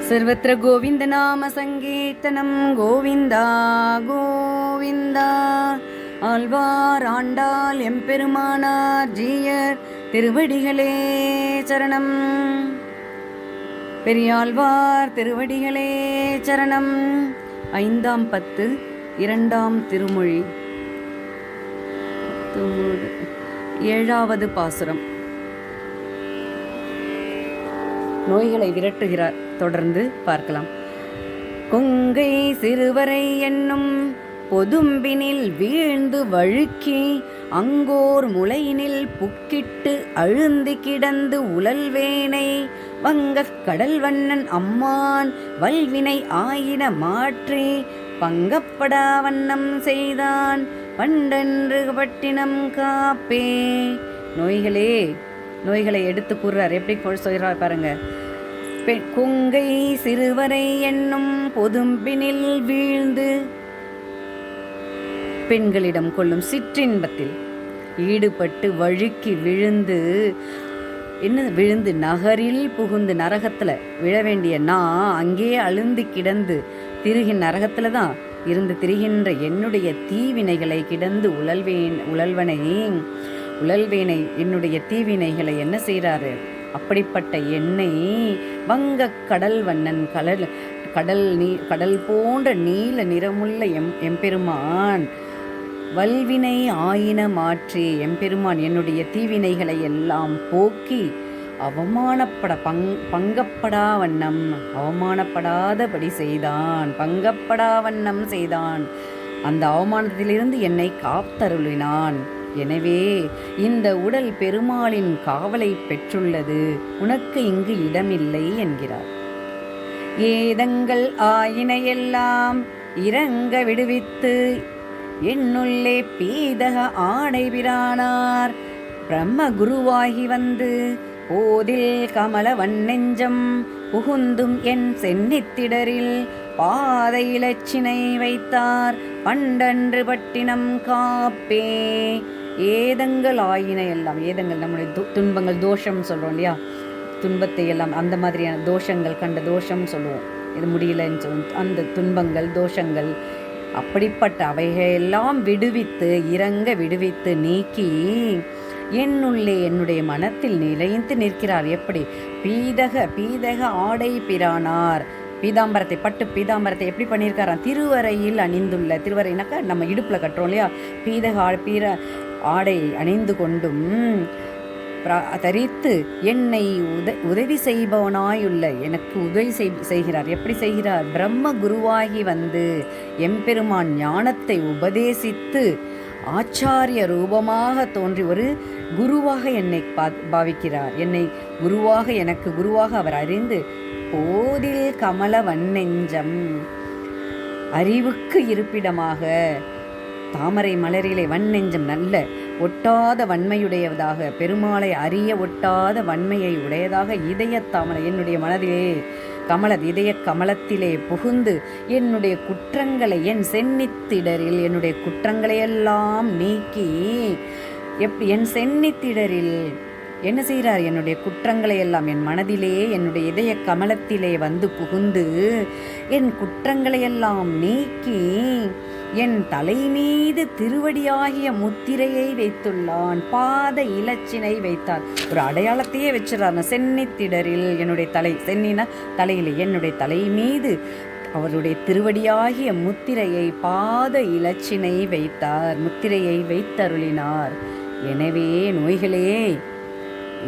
सर्वत्र गोविंद नाम संकीर्तனம் கோவிந்தா கோவிந்தா. ஆழ்வார் ஆண்டாள் எம்பெருமானார் ஜீயர் திருவடிகளே சரணம். பெரியாழ்வார் திருவடிகளே சரணம். 5ஆம் பத்து 2ஆம் திருமொழி 7வது பாசுரம். நோய்களை விரட்டுகிறார். தொடர்ந்து பார்க்கலாம். கொங்கை சிறுவரை என்னும் பொதும்பினில் வீழ்ந்து வழுக்கி அங்கோர் முளையினில் புக்கிட்டு அழுந்தி கிடந்து உழல்வேனை வங்கக் கடல் வண்ணன் அம்மான் வல்வினை ஆயின மாற்றி பங்கப்படா வண்ணம் செய்தான் பண்டன்று பட்டினம் காப்பே. நோய்களை எடுத்து கூறுறார். எப்படி சொல்கிறார் பாருங்க. கொங்கை சிறுவரை என்னும் பொதும்பினில் வீழ்ந்து, பெண்களிடம் கொள்ளும் சிற்றின்பத்தில் ஈடுபட்டு வழுக்கி விழுந்து நகரில் புகுந்து நரகத்துல விழ வேண்டிய நான் அங்கே அழுந்தி கிடந்து திரிகின்ற நரகத்துல தான் இருந்து திரிகின்ற என்னுடைய தீவினைகளை கிடந்து உழல்வேனை என்னுடைய தீவினைகளை என்ன செய்கிறாரு? அப்படிப்பட்ட என்னை வங்கக் கடல் வண்ணன் கடல் போன்ற நீல நிறமுள்ள எம்பெருமான் வல்வினை ஆயின மாற்றி எம்பெருமான் என்னுடைய தீவினைகளை எல்லாம் போக்கி பங்கப்படா வண்ணம் அவமானப்படாதபடி செய்தான். பங்கப்படா வண்ணம் செய்தான். அந்த அவமானத்திலிருந்து என்னை காத்தருளினான். எனவே இந்த உடல் பெருமாளின் காவலை பெற்றுள்ளது, உனக்கு இங்கு இடமில்லை என்கிறார். ஏதங்கள் ஆயினையெல்லாம் இறங்க விடுவித்து என்னுள்ளே பீதக ஆடை பிரானார் பிரம்ம குருவாகி வந்து போதில் கமல வண்ணெஞ்சம் புகுந்தும் என் சென்னித்திடரில் பாதை இலச்சினை வைத்தார் பண்டன்று பட்டினம் காப்பே. ஏதங்கள் ஆயின எல்லாம், ஏதங்கள் நம்முடைய துன்பங்கள், தோஷம் சொல்கிறோம் இல்லையா, துன்பத்தை எல்லாம் அந்த மாதிரியான தோஷங்கள், கண்ட தோஷம் சொல்லுவோம். இது முடியலன்னு சொல்லுவோம். அந்த துன்பங்கள் தோஷங்கள் அப்படிப்பட்ட அவைகளெல்லாம் இறங்க விடுவித்து நீக்கி என்னுள்ளே என்னுடைய மனத்தில் நிலைத்து நிற்கிறார். எப்படி? பீதக ஆடை பிரானார். பீதாம்பரத்தை, பட்டு பீதாம்பரத்தை எப்படி பண்ணியிருக்காராம்? திருவரையில் அணிந்துள்ள, திருவரைனாக்கா நம்ம இடுப்பில் கட்டுறோம் இல்லையா, பீர ஆடை அணிந்து கொண்டும் தரித்து என்னை உதவி செய்பவனாயுள்ள எனக்கு உதவி செய்கிறார். எப்படி செய்கிறார்? பிரம்ம குருவாகி வந்து எம்பெருமான் ஞானத்தை உபதேசித்து ஆச்சாரிய ரூபமாக தோன்றி ஒரு குருவாக என்னை பாவிக்கிறார். என்னை எனக்கு குருவாக அவர் அறிந்து போதில் கமல வண்ணெஞ்சம், அறிவுக்கு இருப்பிடமாக தாமரை மலரிலே வண்ணெஞ்சம், நல்ல ஒட்டாத வன்மையுடையதாக, பெருமாளை அறிய ஒட்டாத வன்மையை உடையதாக இதயத்தாமரை என்னுடைய மனதிலே இதய கமலத்திலே புகுந்து என்னுடைய குற்றங்களை, என் சென்னித்திடரில் என்னுடைய குற்றங்களையெல்லாம் நீக்கி, என் சென்னித்திடரில் என்ன செய்கிறார்? என்னுடைய குற்றங்களை எல்லாம் என் மனதிலே என்னுடைய இதய கமலத்திலே வந்து புகுந்து என் குற்றங்களையெல்லாம் நீக்கி என் தலை மீது திருவடியாகிய முத்திரையை வைத்துள்ளான். பாத இலச்சினை வைத்தார். ஒரு அடையாளத்தையே வச்சிடறார். சென்னித்திடரில் என்னுடைய தலை, சென்னினா தலையிலே, என்னுடைய தலை மீது அவருடைய திருவடியாகிய முத்திரையை, பாத இலச்சினை வைத்தார். முத்திரையை வைத்தருளினார். எனவே நோய்களே,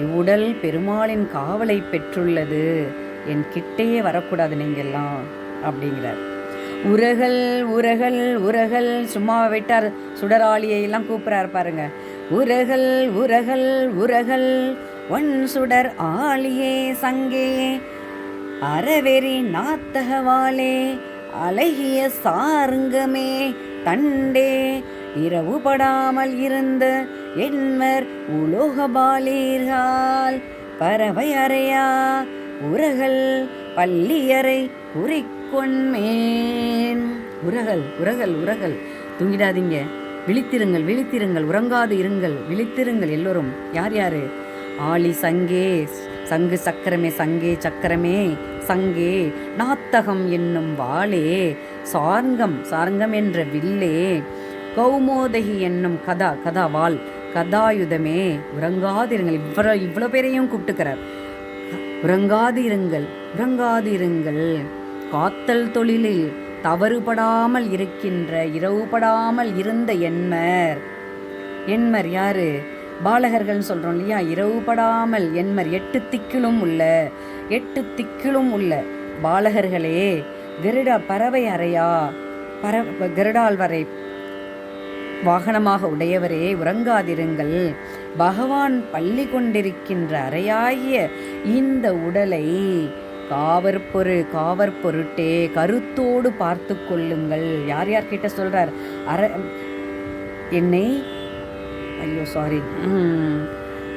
இவ்வுடல் பெருமாளின் காவலை பெற்றுள்ளது, என் கிட்டையே வரக்கூடாது நீங்கெல்லாம் அப்படிங்கிறார். உரகல் சும்மா விட்டார். சுடராளியை எல்லாம் கூப்பிட்றாரு பாருங்க. உரகல் ஒன் சுடர் ஆளியே சங்கே அறவெறி நாத்தகவாலே அழகிய சாருங்கமே தண்டே இரவு படாமல் இருந்த என்மர் உலோகபாலீர்கள் பறவை அறையா உரகல் பள்ளியறை குறிக்கொன்மேன். உரகல் தூங்கிடாதீங்க, விழித்திருங்கள், உறங்காது இருங்கள், விழித்திருங்கள் எல்லோரும். யார்? ஆளி சங்கே சங்கு சக்கரமே சங்கே சக்கரமே சங்கே நாத்தகம் என்னும் வாளே சார்ங்கம் என்ற வில்லே கௌமோதகி என்னும் கதா வாள் கதாயுதமே உறங்காதிருங்கள். இவ்வளோ பேரையும் கூப்பிட்டுக்கிறார். உறங்காதிருங்கள் காத்தல் தொழிலில் தவறுபடாமல் இருக்கின்ற இரவுபடாமல் இருந்த என்மர் யாரு? பாலகர்கள் சொல்றோம் இல்லையா? இரவுபடாமல் என்மர் 8 திக்கிலும் உள்ள பாலகர்களே, பறவை அறையா கருடாழ்வரை வாகனமாக உடையவரே உறங்காதிருங்கள். பகவான் பள்ளி கொண்டிருக்கின்ற அறையாகிய இந்த உடலை காவற்பொருட்டே கருத்தோடு பார்த்து கொள்ளுங்கள். யார் கிட்ட சொல்றார்?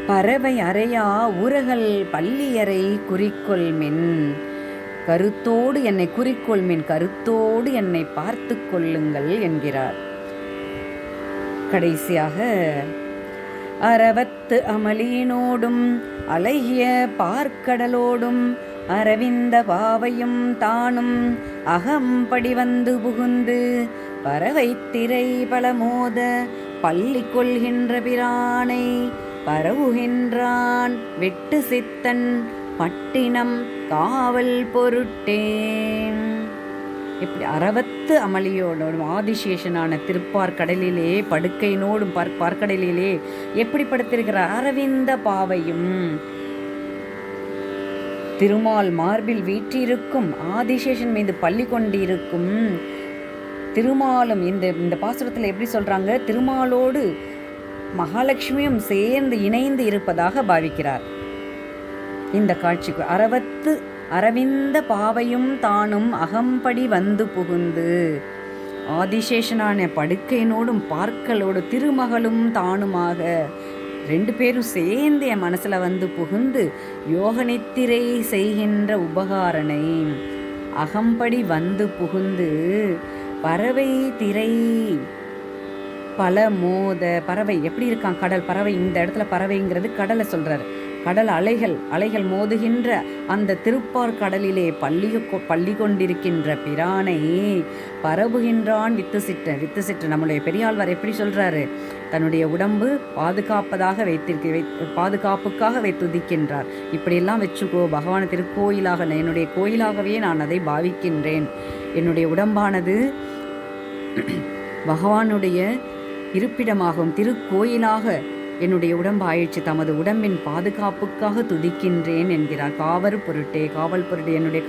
பறவை அறையா ஊரகள் பள்ளியறை குறிக்கொள்மின் கருத்தோடு என்னை குறிக்கொள்மின், கருத்தோடு என்னை பார்த்து கொள்ளுங்கள் என்கிறார். கடைசியாக அரவத்து அமளியினோடும் அழகிய பார்க்கடலோடும் அரவிந்த பாவையும் தானும் அகம்படி வந்து புகுந்து பறவை திரை பலமோத பள்ளி கொள்கின்ற பிரானை பரவுகின்றான் வெட்டு சித்தன் பட்டினம் காவல் பொருட்டேன். இப்படி அரவத்து அமளியோடும் ஆதிசேஷனான திருப்பார்கடலிலே படுக்கையினோடும் பார்க்கடலிலே எப்படி படுத்திருக்கிறார்? அரவிந்த பாவையும் திருமால் மார்பில் வீற்றிருக்கும் ஆதிசேஷன் மீது பள்ளி கொண்டிருக்கும் திருமாலும் இந்த பாசுரத்தில் எப்படி சொல்றாங்க? திருமாலோடு மகாலட்சுமியும் சேர்ந்து இணைந்து இருப்பதாக பாவிக்கிறார். இந்த காட்சிக்கு அரவிந்த பாவையும் தானும் அகம்படி வந்து புகுந்து ஆதிசேஷனான படுக்கையினோடும் பார்க்கலோடு திருமகளும் தானுமாக 2 பேரும் சேர்ந்து என் மனசுல வந்து புகுந்து யோக நித்திரை செய்கின்ற உபகாரனை அகம்படி வந்து புகுந்து பறவை திரை பல மோத பறவை எப்படி இருக்கான்? கடல் பறவை. இந்த இடத்துல பறவைங்கிறது கடலை சொல்றாரு. கடல் அலைகள் மோதுகின்ற அந்த திருப்பார் கடலிலே பள்ளி கொண்டிருக்கின்ற பிரானை பரவுகின்றான் வித்து சிற்ற. நம்முடைய பெரியாழ்வார் எப்படி சொல்றாரு? தன்னுடைய உடம்பு பாதுகாப்புக்காக வைத்துதிக்கின்றார். இப்படியெல்லாம் வச்சுக்கோ, பகவான் திருக்கோயிலாக என்னுடைய கோயிலாகவே நான் அதை பாவிக்கின்றேன். என்னுடைய உடம்பானது பகவானுடைய இருப்பிடமாகவும் திருக்கோயிலாக என்னுடைய உடம்பு ஆயிடுச்சு. தமது உடம்பின் பாதுகாப்புக்காக துதிக்கின்றேன் என்கிறார். காவல் பொருட்டு என்னுடைய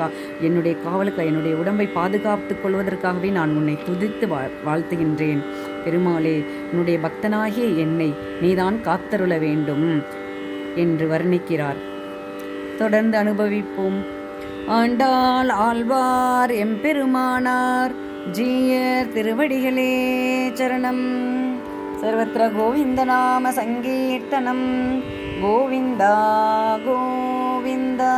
காவலுக்கு என்னுடைய உடம்பை பாதுகாத்துக் கொள்வதற்காகவே நான் உன்னை துதித்து வாழ்த்துகின்றேன். பெருமாளே, உன்னுடைய பக்தனாகிய என்னை நீதான் காத்தருள வேண்டும் என்று வர்ணிக்கிறார். தொடர்ந்து அனுபவிப்போம். ஆண்டாள் ஆழ்வார் எம்பெருமானார் ஜீயர் திருவடிகளே சரணம். सर्वत्र गोविन्दनाम सङ्कीर्तनं गोविन्दा गोविन्दा।